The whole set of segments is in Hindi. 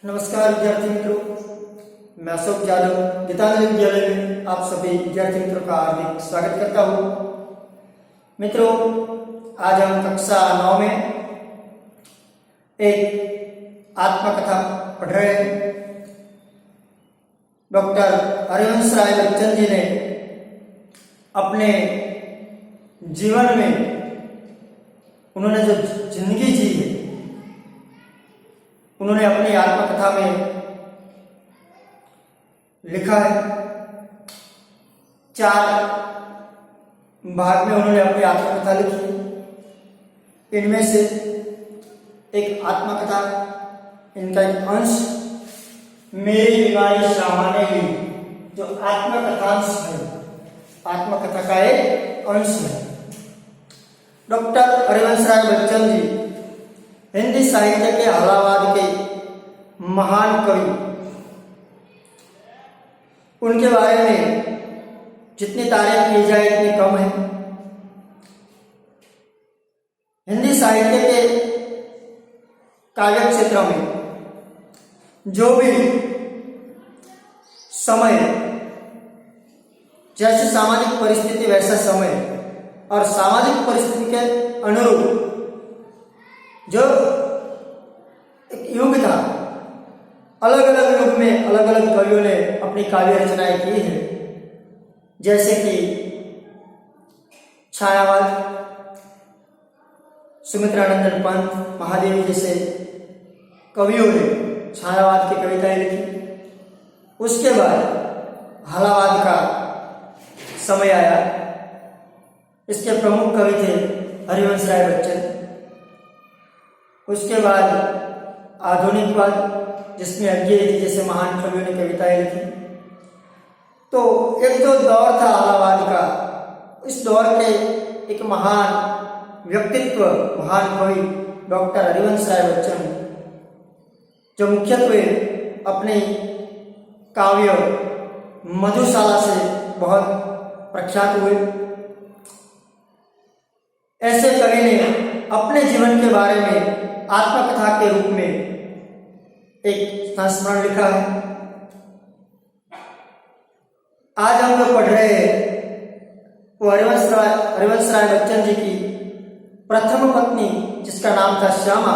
नमस्कार विद्यार्थी मित्रों, मैं अशोक यादव गीतांजलि विद्यालय में आप सभी विद्यार्थी मित्रों का हार्दिक स्वागत करता हूँ। मित्रों, आज हम कक्षा 9 में एक आत्मकथा पढ़ रहे हैं। डॉक्टर हरिवंश राय बच्चन जी ने अपने जीवन में उन्होंने जो जिंदगी जी है, उन्होंने अपनी आत्मकथा में लिखा है। 4 भाग में उन्होंने अपनी आत्मकथा लिखी। इनमें से एक आत्मकथा, इनका एक अंश मेरी बीमारी सामान्य हुई, जो आत्मकथांश है, आत्मकथा का एक अंश है। डॉक्टर हरिवंश राय बच्चन जी हिंदी साहित्य के इलाहाबाद के महान कवि। उनके बारे में जितनी तारीफ की जाए इतनी कम है। हिंदी साहित्य के काव्य क्षेत्र में जो भी समय, जैसी सामाजिक परिस्थिति वैसा समय और सामाजिक परिस्थिति के अनुरूप जो एक युग था, अलग अलग युग में अलग अलग कवियों ने अपनी काव्य रचनाएं की हैं। जैसे कि छायावाद, सुमित्रानंदन पंत, महादेवी जैसे कवियों ने छायावाद की कविताएं लिखी। उसके बाद हालावाद का समय आया। इसके प्रमुख कवि थे हरिवंश राय बच्चन। उसके बाद आधुनिकवाद, जिसमें अज्ञेय जैसे महान कवियों ने कविताएं लिखी। तो एक जो दौर था हालावाद का, इस दौर के एक महान व्यक्तित्व, महान कवि डॉक्टर हरिवंश राय बच्चन, जो मुख्यत्वे अपने काव्य मधुशाला से बहुत प्रख्यात हुए। ऐसे कवि ने अपने जीवन के बारे में आत्मकथा के रूप में एक संस्मरण लिखा है। आज हम लोग पढ़ रहे हैं वो हरिवंश राय बच्चन जी की प्रथम पत्नी, जिसका नाम था श्यामा।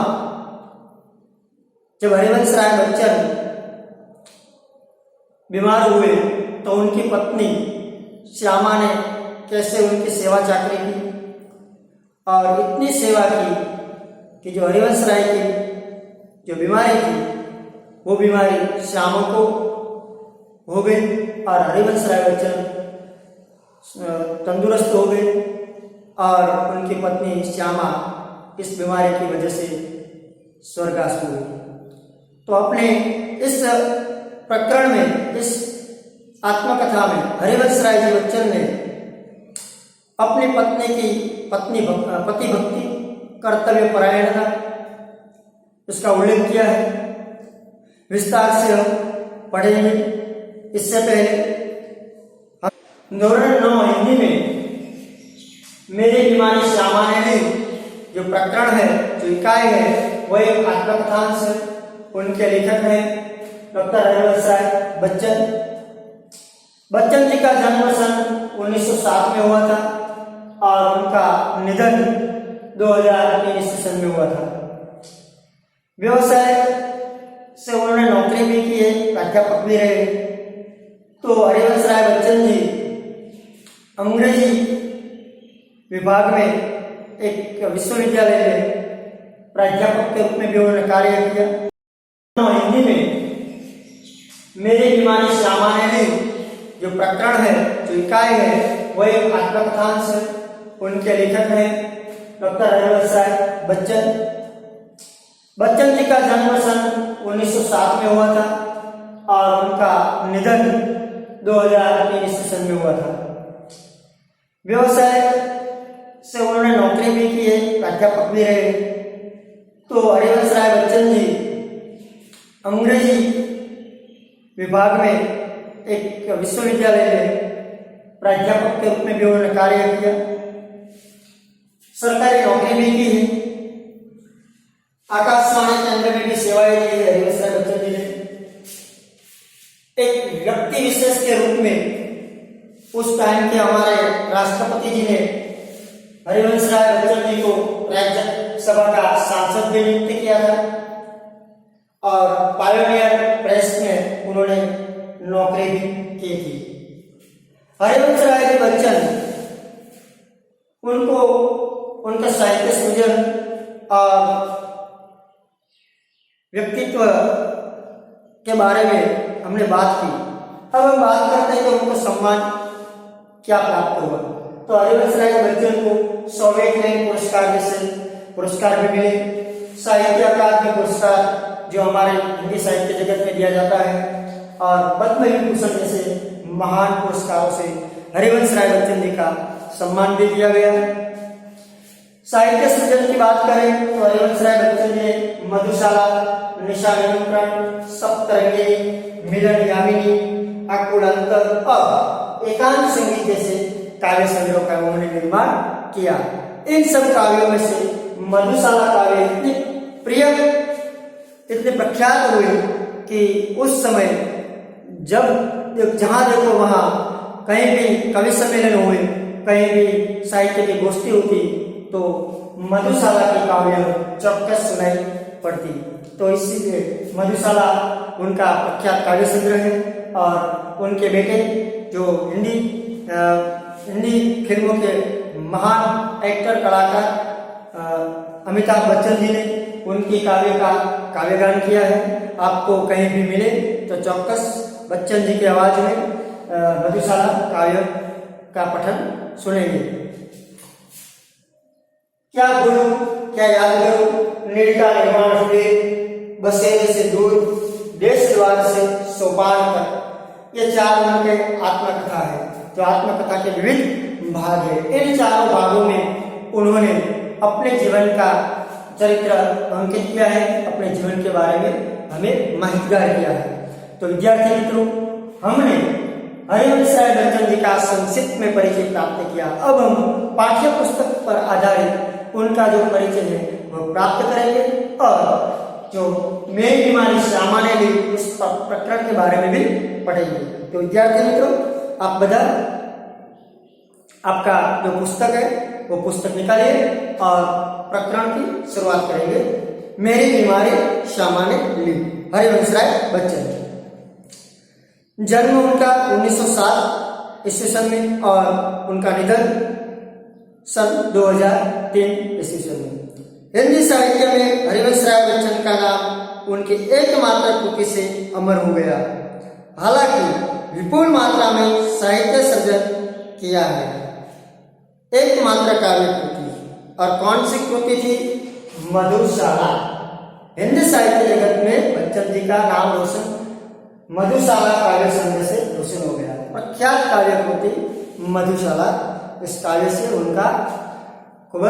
जब हरिवंश राय बच्चन बीमार हुए तो उनकी पत्नी श्यामा ने कैसे उनकी सेवा चाकरी की, और इतनी सेवा की कि जो हरिवंश राय की जो बीमारी थी, वो बीमारी श्यामा को हो गई और हरिवंश राय बच्चन तंदुरुस्त हो गए और उनकी पत्नी श्यामा इस बीमारी की वजह से स्वर्गवास हुई। तो अपने इस प्रकरण में, इस आत्मकथा में हरिवंश राय जी बच्चन ने अपनी पत्नी की पति भक्ति, कर्तव्य परायणता, इसका उल्लेख किया है। विस्तार से हम पढ़ेंगे। इससे पहले धोरण 9 हिंदी में मेरी बीमारी सामान्य जो प्रकरण है, जो इकाई है, वह एक आत्मकथांश है। उनके लेखक हैं डॉक्टर हरिवंश राय बच्चन। बच्चन जी का जन्म सन 1907 में हुआ था और उनका निधन 2003 ईस्वी में हुआ था। व्यवसाय से उन्होंने नौकरी भी की है, प्राध्यापक भी रहे। तो हरिवंश राय बच्चन जी अंग्रेजी विभाग में एक विश्वविद्यालय में प्राध्यापक के रूप में भी उन्होंने कार्य किया। हिंदी में मेरी बीमारी सामान्य जो प्रकरण है, जो इकाई है, वह एक आत्मकथांश है। उनके लेखक हैं डॉक्टर हरिवंश राय बच्चन। बच्चन जी का जन्म सन 1907 में हुआ था और उनका निधन 2003 ईस्वी में हुआ था। व्यवसाय से उन्होंने नौकरी भी की है, प्राध्यापक भी रहे। तो हरिवंश राय बच्चन जी अंग्रेजी विभाग में एक विश्वविद्यालय में प्राध्यापक के रूप में भी उन्होंने कार्य किया। सरकारी नौकरी भी की है। आकाशवाणी केंद्र में भी सेवाएं दी है हरिवंश राय बच्चन जी ने। टाइम के हमारे राष्ट्रपति जी ने हरिवंश राय बच्चन जी को राज्यसभा का सांसद भी नियुक्त किया था और पायोनियर प्रेस में उन्होंने नौकरी भी की थी। हरिवंश राय जी बच्चन उनको उनका साहित्य सृजन और व्यक्तित्व के बारे में हमने बात की। अब हम बात करते हैं कि उनको सम्मान क्या प्राप्त हुआ। तो हरिवंश राय बच्चन को सोवियत लैंड पुरस्कार जैसे पुरस्कार भी मिले, साहित्य अकादमी पुरस्कार जो हमारे हिंदी साहित्य जगत में दिया जाता है और पद्म विभूषण जैसे महान पुरस्कारों से हरिवंश राय बच्चन जी का सम्मान भी दिया गया। साहित्य सृजन की बात करें तो हरिवंश राय बच्चन ने मधुशाला, निशा निमंत्रण, सप्तरंगिणी, मिलन यामिनी, अकुल अंतर और एकांत संगीत जैसे काव्य संग्रह का उन्होंने निर्माण किया। इन सब काव्यों में से मधुशाला काव्य इतने प्रिय, इतने प्रख्यात हुए कि उस समय जब जहां देखो वहां कहीं भी कवि सम्मेलन हुए, कहीं भी साहित्य की गोष्ठी होती तो मधुशाला की काव्य चौकस सुनाई पड़ती। तो इसीलिए मधुशाला उनका प्रख्यात काव्य संग्रह है और उनके बेटे जो हिंदी फिल्मों के महान एक्टर कलाकार अमिताभ बच्चन जी ने उनकी काव्य का काव्यगान किया है। आपको कहीं भी मिले तो चौकस बच्चन जी की आवाज में मधुशाला काव्य का पठन सुनेंगे। क्या बोलूं क्या याद करूं, निर्ता निर्माण हुए बसेरे से दूर, देश द्वार से सोपान तक, ये चार उनके आत्मकथा है जो आत्मकथा के विविध भाग है। इन चारों भागों में उन्होंने अपने जीवन का चरित्र अंकित किया है, अपने जीवन के बारे में हमें माहितगार किया है। तो विद्यार्थी मित्रों, हमने हरिवंश राय बच्चन जी का संक्षिप्त में परिचय प्राप्त किया। अब हम पाठ्य पुस्तक पर आधारित उनका जो परिचय है वह प्राप्त करेंगे और जो मेरी बीमारी सामान्य ली उस प्रकरण के बारे में भी पढ़ेंगे। तो विद्यार्थी मित्रों, आप बता आपका जो पुस्तक है वो पुस्तक निकालिए और प्रकरण की शुरुआत करेंगे। मेरी बीमारी सामान्य ली, हरिवंश राय बच्चन। जन्म उनका 1907 ईस्वी सन में और उनका निधन सन 2003 ईस्वी सन में। हिंदी साहित्य में हरिवंश राय बच्चन का नाम उनकी एकमात्र कृति से अमर हो गया। हालांकि विपुल मात्रा में साहित्य सृजन किया है। एकमात्र काव्य कृति और कौन सी कृति थी? मधुशाला। हिंदी साहित्य जगत में बच्चन जी का नाम रोशन मधुशाला काव्य संग्रह से रोशन हो गया। प्रख्यात काव्य कृति मधुशाला, इस काव्य से उनका खूब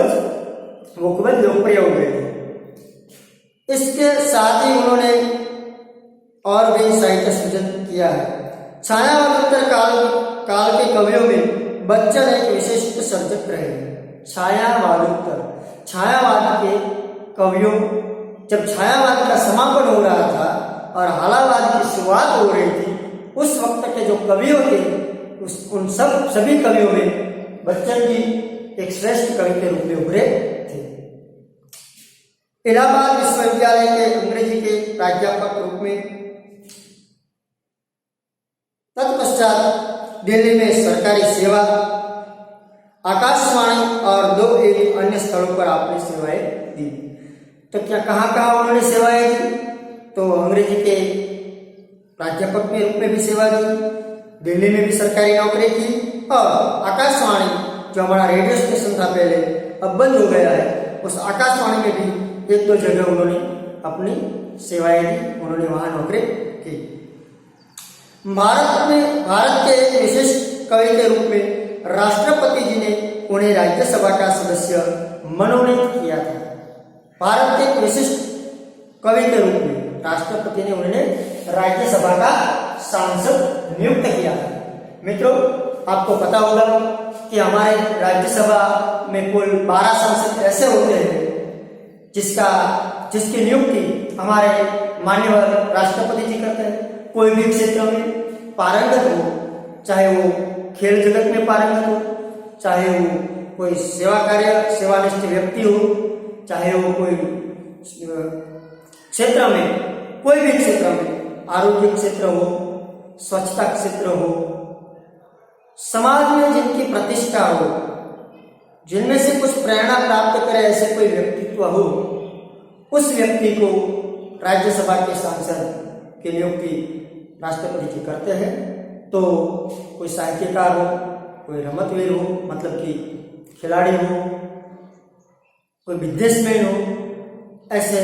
लोकप्रिय हो गए। इसके साथ ही उन्होंने और भी साहित्य सृजन किया है। छायावादोत्तर काल के कवियों में बच्चन एक विशिष्ट सर्जक रहे। छायावाद के कवियों, जब छायावाद का समापन हो रहा था और हालावाद की शुरुआत हो रही थी, उस वक्त के जो कवियों थे उन सभी कवियों में बच्चन जी एक श्रेष्ठ कवि के रूप में उभरे थे। इलाहाबाद विश्वविद्यालय के अंग्रेजी के प्राध्यापक रूप में, तत्पश्चात दिल्ली में सरकारी सेवा, आकाशवाणी और 2-1 अन्य स्थलों पर आपने सेवाएं दी। तो क्या कहाँ उन्होंने सेवाएं दी? तो अंग्रेजी के प्राध्यापक के रूप में भी सेवा दी, दिल्ली में भी सरकारी नौकरी की और आकाशवाणी जो हमारा रेडियो स्टेशन था पहले, अब बंद हो गया है, उस आकाशवाणी में भी 1-2 जगह उन्होंने अपनी सेवाएं दी, उन्होंने वहां नौकरी की। भारत के एक विशिष्ट कवि के रूप में राष्ट्रपति जी ने उन्हें राज्यसभा का सदस्य मनोनीत किया था। भारत के एक विशिष्ट कवि के रूप में राष्ट्रपति ने उन्हें राज्यसभा का सांसद नियुक्त किया था। मित्रों, आपको पता होगा कि हमारे राज्यसभा में कुल 12 सांसद ऐसे होते हैं जिसकी नियुक्ति हमारे माननीय राष्ट्रपति जी करते हैं। कोई भी क्षेत्र में पारंगत हो, चाहे वो खेल जगत में पारंगत हो, चाहे वो कोई सेवा कार्य सेवानिष्ठ व्यक्ति हो, चाहे वो कोई क्षेत्र में, कोई भी क्षेत्र में, आरोग्य क्षेत्र हो, स्वच्छता क्षेत्र हो, समाज में जिनकी प्रतिष्ठा हो, जिनमें से कुछ प्रेरणा प्राप्त करे ऐसे कोई व्यक्तित्व हो, उस व्यक्ति को राज्यसभा के सांसद की नियुक्ति राष्ट्रपति जी करते हैं। तो कोई साहित्यकार हो, कोई रमतवीर हो, मतलब कि खिलाड़ी हो, कोई बिजनेसमैन हो, ऐसे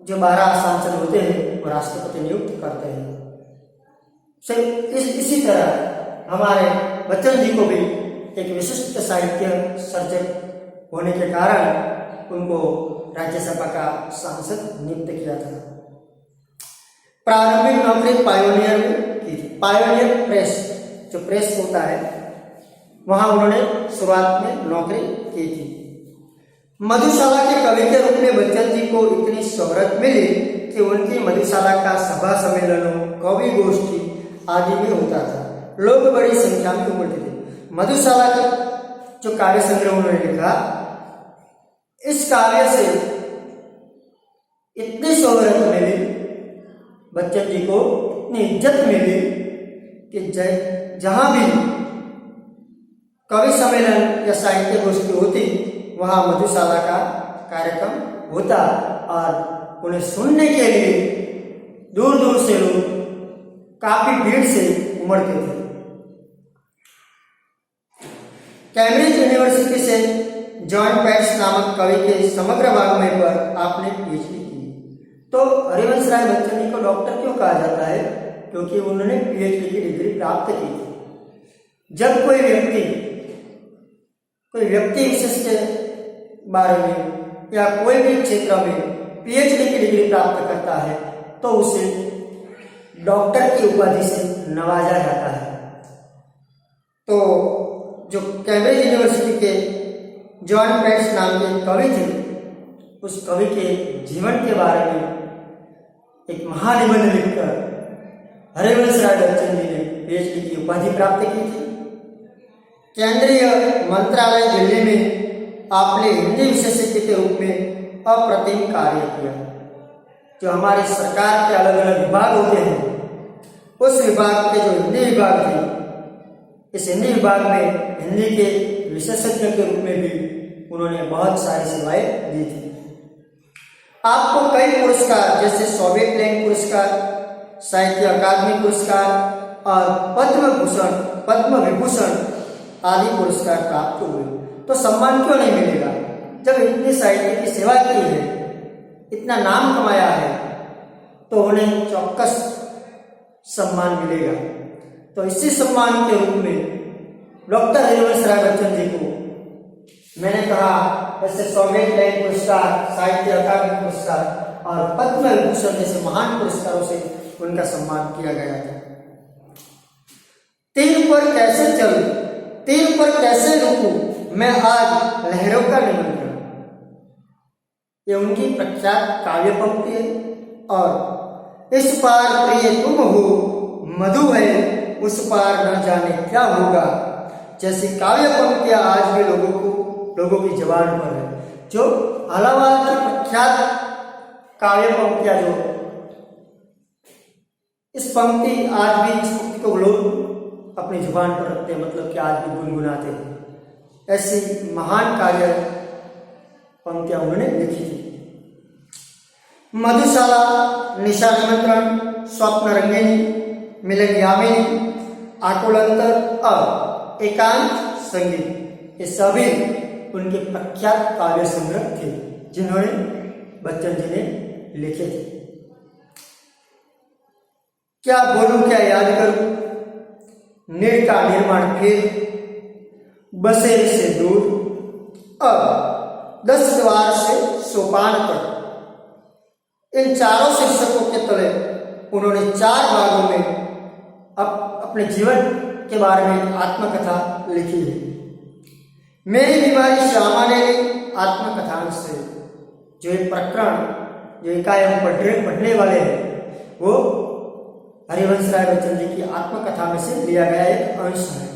जो 12 सांसद होते हैं वो राष्ट्रपति नियुक्त करते हैं। इसी तरह हमारे बच्चन जी को भी एक विशिष्ट साहित्य सर्जक होने के कारण उनको राज्यसभा का सांसद नियुक्त किया था। प्रारंभिक नौकरी पायोनियर में की थी। पायोनियर प्रेस, जो प्रेस होता है, वहां उन्होंने शुरुआत में नौकरी की थी। मधुशाला के कवि के रूप में बच्चन जी को इतनी शोहरत मिली कि उनकी मधुशाला का सभा सम्मेलनों, कवि गोष्ठी आदि में होता था। लोग बड़ी संख्या में उमड़ते थे। मधुशाला का जो काव्य संग्रह उन्होंने लिखा, इस काव्य से इतनी शोहरत मिली, बच्चन जी को इतनी इज्जत मिली कि जहां भी कवि सम्मेलन या साहित्य गोष्ठी होती, वहां मधुशाला का कार्यक्रम होता और उन्हें सुनने के लिए दूर दूर से लोग काफी भीड़ से उमड़ते थे। कैम्ब्रिज यूनिवर्सिटी से जॉन पेट्स नामक कवि के समग्र वाङ्मय पर आपने पीएचडी की। तो हरिवंश राय बच्चन जी को डॉक्टर क्यों कहा जाता है? क्योंकि उन्होंने पीएचडी की डिग्री प्राप्त की थी। जब कोई व्यक्ति विशेष के बारे में या कोई भी क्षेत्र में पीएचडी की डिग्री प्राप्त करता है तो उसे डॉक्टर की उपाधि से नवाजा जाता है। तो जो कैम्ब्रिज यूनिवर्सिटी के जॉन पेट्स नाम के कवि थे, उस कवि के जीवन के बारे में एक महानिबंध लिखकर हरिवंश राय बच्चन जी ने पीएचडी की उपाधि प्राप्त की थी। केंद्रीय मंत्रालय दिल्ली में आपने हिंदी विशेषज्ञ के रूप में अप्रतिम कार्य किया। जो हमारी सरकार के अलग अलग विभाग होते हैं, उस विभाग के जो हिंदी विभाग थे, इस हिंदी विभाग में हिंदी के विशेषज्ञ के रूप में भी उन्होंने बहुत सारी सेवाएं दी थी। आपको कई पुरस्कार जैसे सोवियत लैंड पुरस्कार, साहित्य अकादमी पुरस्कार और पद्म विभूषण आदि पुरस्कार प्राप्त हुए। तो सम्मान क्यों नहीं मिलेगा? जब इतनी साहित्य की सेवा की है, इतना नाम कमाया है, तो उन्हें चौक्कस सम्मान मिलेगा। तो इसी सम्मान के रूप में डॉक्टर हरिवंश राय बच्चन जी को मैंने कहा जैसे सोवियत लैंड पुरस्कार, साहित्य अकादमी पुरस्कार और पद्म विभूषण जैसे महान पुरस्कारों से उनका सम्मान किया गया था। तीर पर कैसे चलूं, तीर पर कैसे रुकूं, मैं आज लहरों का निमंत्रण, ये उनकी प्रख्यात काव्य पंक्ति है। और इस पार प्रिय तुम हो, मधु है उस पार न जाने क्या होगा, जैसी काव्य पंक्तियां आज भी लोगों की जुबान पर है। जो अलाहाबाद की प्रख्यात काव्य पंक्तियां, जो इस पंक्ति आज भी, इस पंक्ति को लोग अपनी जुबान पर रखते हैं, मतलब कि आज भी गुनगुनाते हैं। ऐसी महान काव्य पंक्तियां उन्होंने लिखी थी। मधुशाला, निशा निमंत्रण, स्वप्न रंगिनी, मिलन यामिनी, आकुलंतर और एकांत संगीत, ये सभी उनके प्रख्यात काव्य संग्रह थे जिन्होंने बच्चन जी ने लिखे थे। क्या बोलूं क्या याद करूं, नीड़ का निर्माण फिर, बसेरे से दूर, अब 10 द्वार से सोपान तक, इन चारों शीर्षकों के तले उन्होंने 4 भागों में अपने जीवन के बारे में आत्मकथा लिखी है। मेरी बीमारी श्यामा ने आत्मकथांश से, जो एक प्रकरण जो इकाई हम पढ़ने वाले हैं, वो हरिवंश राय बच्चन जी की आत्मकथा में से लिया गया एक अंश है।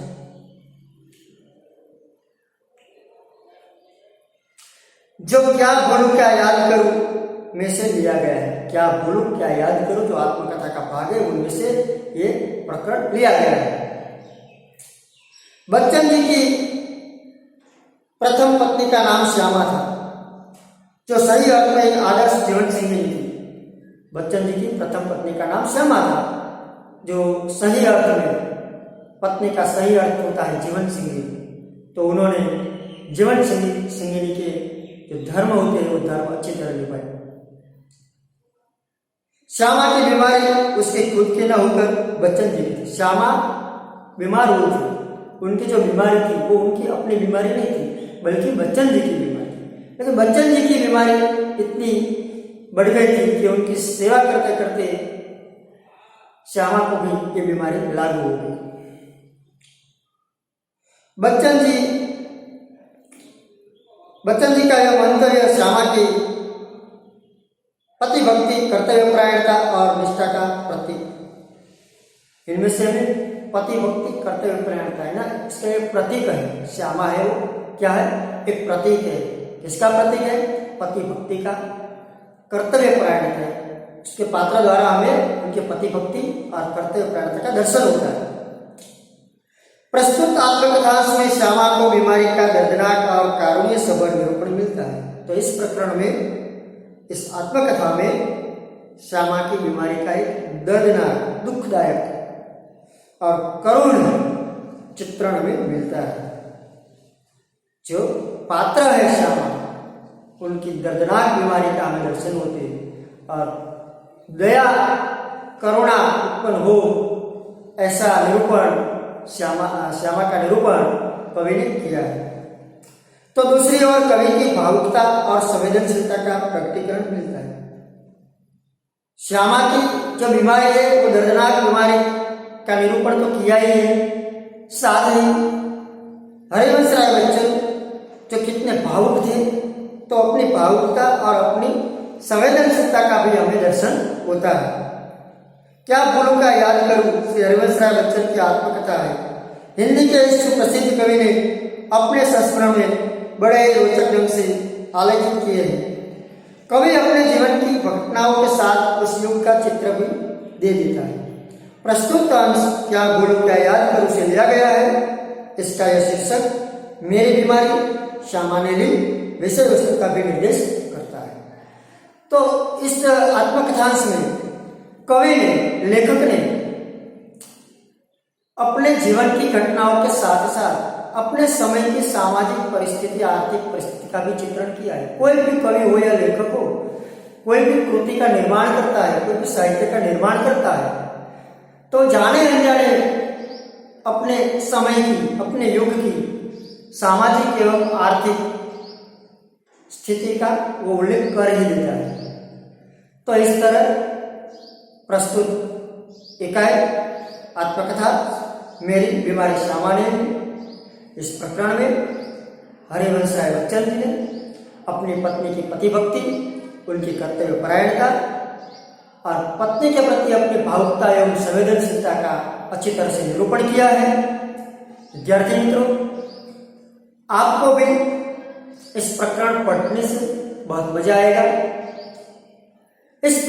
जो क्या भूलूं क्या याद करूं में से लिया गया है। क्या भूलूं क्या याद करूं जो आत्मकथा का भाग है उनमें से ये प्रकरण लिया गया है। बच्चन जी की प्रथम पत्नी का नाम श्यामा था, जो सही अर्थ में एक आदर्श जीवन संगिनी थी। बच्चन जी की प्रथम पत्नी का नाम श्यामा था, जो सही अर्थ में पत्नी का सही अर्थ होता है जीवन संगिनी। तो उन्होंने जीवन संगिनी के जो धर्म होते हैं वो धर्म अच्छी तरह निभाए। श्यामा की बीमारी उसके खुद की न होकर बच्चन जी की थी। श्यामा बीमार हुई थी, उनकी जो बीमारी थी वो उनकी अपनी बीमारी नहीं थी बल्कि बच्चन जी की बीमारी थी। लेकिन बच्चन जी की बीमारी इतनी बढ़ गई थी कि उनकी सेवा करते करते श्यामा को भी ये बीमारी लागू हो गई। बच्चन जी का यह मंतव्य श्यामा की पति भक्ति, कर्तव्य परायणता और निष्ठा का प्रतीक। इनमें से हमें पति भक्ति, कर्तव्य परायणता है ना, इसका एक प्रतीक है। श्यामा है वो क्या है? एक प्रतीक है। किसका प्रतीक है? पति भक्ति का, कर्तव्य परायणता है। उसके पात्र द्वारा हमें उनके पति भक्ति और कर्तव्य परायणता का दर्शन होता है। प्रस्तुत आत्मकथा में श्यामा को बीमारी का दर्दनाक और कारुण्य सभर निरूपण मिलता है। तो इस प्रकरण में, इस आत्मकथा में श्यामा की बीमारी का एक दर्दनाक, दुखदायक और करुण चित्रण में मिलता है। जो पात्र है श्यामा, उनकी दर्दनाक बीमारी का हमें दर्शन होते हैं और दया करुणा उत्पन्न हो ऐसा निरूपण श्यामा का निरूपण कवि ने किया है। तो दूसरी ओर कवि की भावुकता और संवेदनशीलता का प्रकटीकरण मिलता है। श्यामा की जो बीमारी है वो दर्दनाक बीमारी का निरूपण तो किया ही है, साथ ही हरिवंश राय बच्चन जो कितने भावुक थे, तो अपनी भावुकता और अपनी संवेदनशीलता का भी हमें दर्शन होता है। क्या भूलूं क्या याद करूं श्री हरिवंश राय बच्चन की आत्मकथा है। हिंदी के इस सुप्रसिद्ध कवि ने अपने संस्मरण में बड़े रोचक ढंग से आलेखित किए हैं। कवि अपने जीवन की घटनाओं के साथ उस युग का चित्र भी दे देता है। प्रस्तुत अंश क्या भूलूं क्या याद करूं से लिया गया है। इसका यह शीर्षक मेरी बीमारी श्यामा ने ली विषय वस्तु का भी निर्देश करता है। तो इस आत्मकथांश में कवि ने, लेखक ने अपने जीवन की घटनाओं के साथ साथ अपने समय की सामाजिक परिस्थिति, आर्थिक परिस्थिति का भी चित्रण किया है। कोई भी कवि हो या लेखक हो, कोई भी कृति का निर्माण करता है, कोई भी साहित्य का निर्माण करता है, तो जाने अनजाने अपने समय की, अपने युग की सामाजिक एवं आर्थिक स्थिति का वो उल्लेख कर ही देता है। तो इस तरह प्रस्तुत इकाई आत्मकथा मेरी बीमारी श्यामा ने, इस प्रकरण में हरिवंश राय बच्चन जी ने अपनी पत्नी की पतिभक्ति, उनकी कर्तव्य परायणता और पत्नी के प्रति अपनी भावुकता एवं संवेदनशीलता का अच्छी तरह से निरूपण किया है। विद्यार्थी मित्रों, आपको भी इस प्रकरण पढ़ने से बहुत मजा आएगा। इस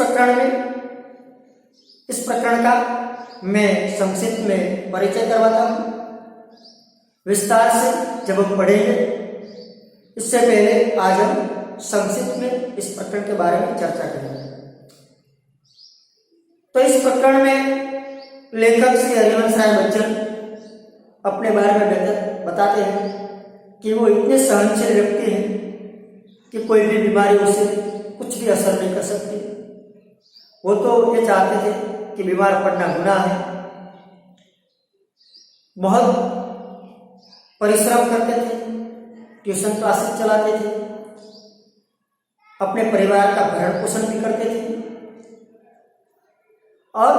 प्रकरण का मैं संक्षिप्त में परिचय करवाता हूं, विस्तार से जब हम पढ़ेंगे। इससे पहले आज हम संक्षिप्त में इस प्रकरण के बारे में चर्चा करेंगे। तो इस प्रकरण में लेखक श्री हरिवंश राय बच्चन अपने बारे में बताते हैं कि वो इतने सहनशील व्यक्ति हैं कि कोई भी बीमारी उसे कुछ भी असर नहीं कर सकती। वो तो ये चाहते थे कि बीमार पड़ना गुनाह है। बहुत परिश्रम करते थे, ट्यूशन क्लासेस चलाते थे, अपने परिवार का भरण पोषण भी करते थे और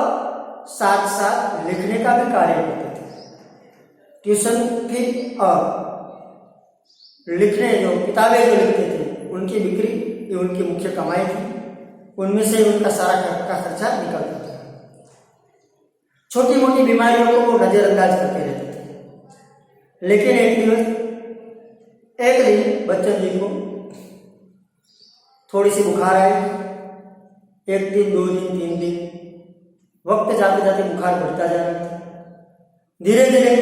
साथ साथ लिखने का भी कार्य करते थे। ट्यूशन भी और लिखने, जो किताबें जो लिखते थे, उनकी बिक्री ये उनकी मुख्य कमाई थी। उनमें से उनका सारा का खर्चा निकलता था। छोटी मोटी बीमारियों को वो नजरअंदाज करते रहते थे। लेकिन एक दिन बच्चन जी को थोड़ी सी बुखार आई, 1 दिन 2 दिन 3 दिन, वक्त जाते जाते बुखार बढ़ता जा रहा था। धीरे धीरे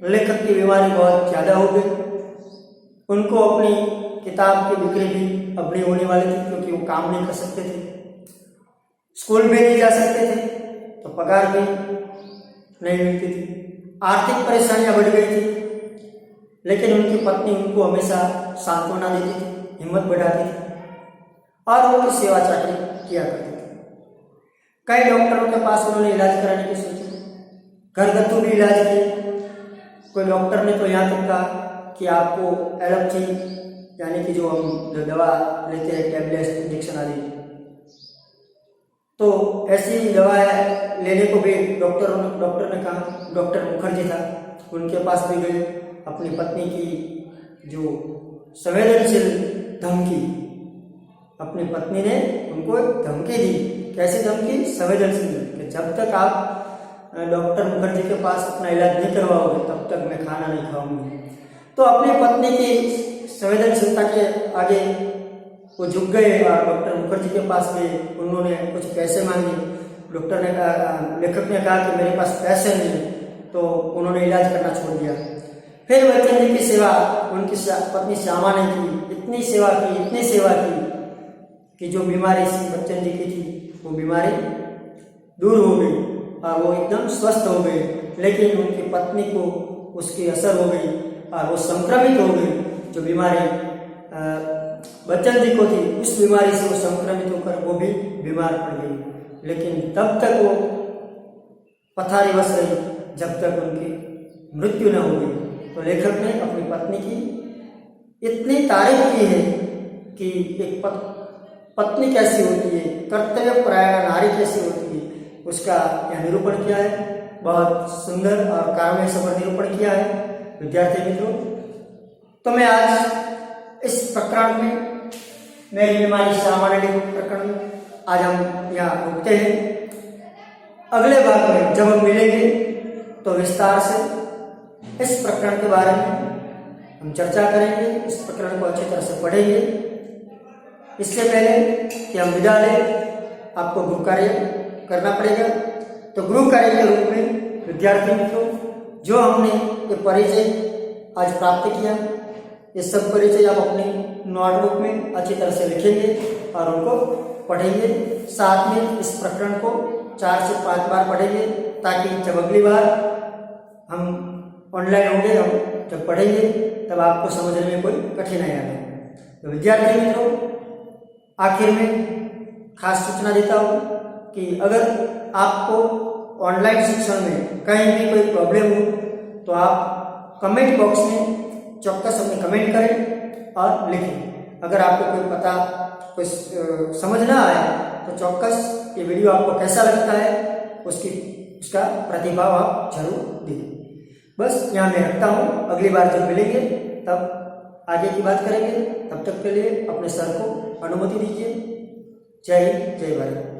लेखक की बीमारी बहुत ज़्यादा हो गई। उनको अपनी किताब की बिक्री भी अब नहीं होने वाली थी, क्योंकि वो काम नहीं कर सकते थे, स्कूल भी नहीं जा सकते थे, तो पगार भी नहीं मिलती थी, आर्थिक परेशानियां बढ़ गई थी। लेकिन उनकी पत्नी उनको हमेशा सांत्वना देती थी, हिम्मत बढ़ाती थी और वो उनकी सेवा चाकरी किया करती थी। कई डॉक्टरों के पास उन्होंने इलाज कराने की सोची, घरगथ्थू भी इलाज किए। कोई डॉक्टर ने तो यहाँ तक कहा कि आपको एलोपैथी यानी कि जो हम जो दवा लेते हैं, टैबलेट, इंजेक्शन आदि, तो ऐसी दवाएं लेने को भी डॉक्टर ने कहा। डॉक्टर मुखर्जी था, उनके पास भी गए। अपनी पत्नी की जो संवेदनशील धमकी, अपनी पत्नी ने उनको धमकी दी। कैसी धमकी? संवेदनशील, कि जब तक आप डॉक्टर मुखर्जी के पास अपना इलाज नहीं करवाओगे तब तक मैं खाना नहीं खाऊंगी। तो अपनी पत्नी की संवेदनशीलता के आगे वो झुक गए और डॉक्टर मुखर्जी के पास गए। उन्होंने कुछ पैसे मांगे। डॉक्टर ने कहा, लेखक ने कहा कि मेरे पास पैसे नहीं, तो उन्होंने इलाज करना छोड़ दिया। फिर बच्चन जी की सेवा उनकी पत्नी श्यामा ने की, इतनी सेवा की कि जो बीमारी बच्चन जी की थी वो बीमारी दूर हो गई और वो एकदम स्वस्थ हो गए। लेकिन उनकी पत्नी को उसकी असर हो गई और वो संक्रमित हो गई। जो बीमारी बच्चन जी को थी, उस बीमारी से वो संक्रमित होकर वो भी बीमार पड़ गई। लेकिन तब तक वो पथारी बस रही जब तक उनकी मृत्यु न हो गई। तो लेखक ने अपनी पत्नी की इतनी तारीफ की है कि एक पत्नी कैसी होती है, कर्तव्यपरायण नारी कैसी होती है, उसका यह निरूपण किया है। बहुत सुंदर और काव्य सफल निरूपण किया है। विद्यार्थी मित्रों, तो मैं आज इस प्रकरण में, मेरी बीमारी सामान्य प्रकरण में आज हम यहाँ रुकते हैं। अगले भाग में जब हम मिलेंगे तो विस्तार से इस प्रकरण के बारे में हम चर्चा करेंगे, इस प्रकरण को अच्छी तरह से पढ़ेंगे। इससे पहले कि हम विदा लें, आपको गृह कार्य करना पड़ेगा। तो गृह कार्य के रूप में विद्यार्थी मित्रों, जो हमने ये परिचय आज प्राप्त किया, ये सब परिचय आप अपने नोटबुक में अच्छी तरह से लिखेंगे और उनको पढ़ेंगे। साथ में इस प्रकरण को 4 से 5 बार पढ़ेंगे, ताकि जब अगली बार हम ऑनलाइन होंगे, हम जब पढ़ेंगे तब आपको समझने में कोई कठिनाई आए। तो विद्यार्थी मित्रों, आखिर में खास सूचना देता हूँ कि अगर आपको ऑनलाइन शिक्षण में कहीं भी कोई प्रॉब्लम हो तो आप कमेंट बॉक्स में चौक्कस अपने कमेंट करें और लिखें। अगर आपको कोई समझ ना आए तो चौक्कस ये वीडियो आपको कैसा लगता है उसका प्रतिभाव आप जरूर दें। बस यहाँ मैं रखता हूँ, अगली बार जब मिलेंगे तब आगे की बात करेंगे। तब तक के लिए अपने सर को अनुमति दीजिए। जय हिंद, जय भारत।